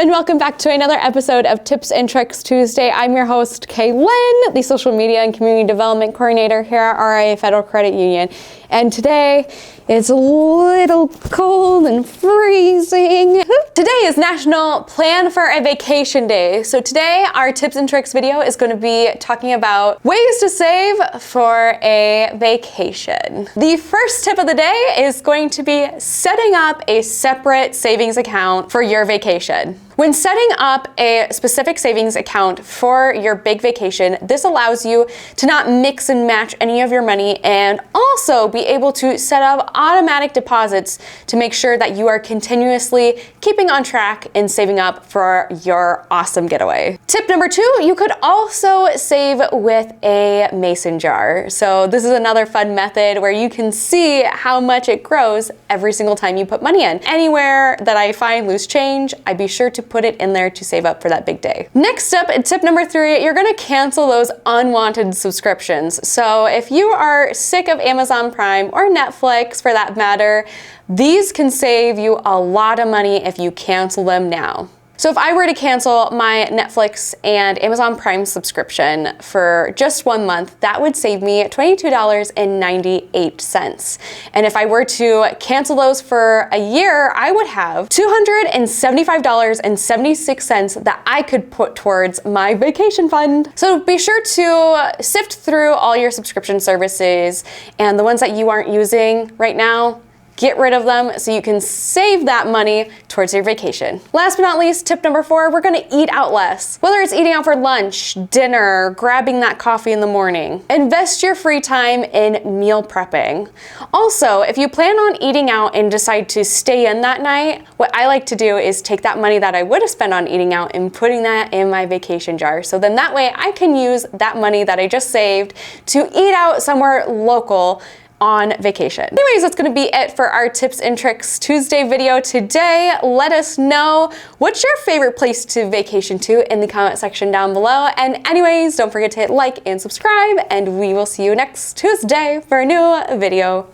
and welcome back to another episode of Tips and Tricks Tuesday. I'm your host, Kaylin, the Social Media and Community Development Coordinator here at R.I.A. Federal Credit Union. And today, it's a little cold and freezing. Today is National Plan for a Vacation Day. So today, our tips and tricks video is going to be talking about ways to save for a vacation. The first tip of the day is going to be setting up a separate savings account for your vacation. When setting up a specific savings account for your big vacation, this allows you to not mix and match any of your money and also be able to set up automatic deposits to make sure that you are continuously keeping on track and saving up for your awesome getaway. Tip number 2, you could also save with a mason jar. So this is another fun method where you can see how much it grows every single time you put money in. Anywhere that I find loose change, I'd be sure to put it in there to save up for that big day. Next up, tip number 3, you're gonna cancel those unwanted subscriptions. So if you are sick of Amazon Prime or Netflix for that matter, these can save you a lot of money if you cancel them now. So if I were to cancel my Netflix and Amazon Prime subscription for just 1 month, that would save me $22.98. And if I were to cancel those for a year, I would have $275.76 that I could put towards my vacation fund. So be sure to sift through all your subscription services and the ones that you aren't using right now. Get rid of them so you can save that money towards your vacation. Last but not least, tip number 4, we're gonna eat out less. Whether it's eating out for lunch, dinner, grabbing that coffee in the morning, invest your free time in meal prepping. Also, if you plan on eating out and decide to stay in that night, what I like to do is take that money that I would have spent on eating out and putting that in my vacation jar. So then that way I can use that money that I just saved to eat out somewhere local on vacation. Anyways, that's gonna be it for our Tips and Tricks Tuesday video today. Let us know what's your favorite place to vacation to in the comment section down below. And anyways, don't forget to hit like and subscribe, and we will see you next Tuesday for a new video.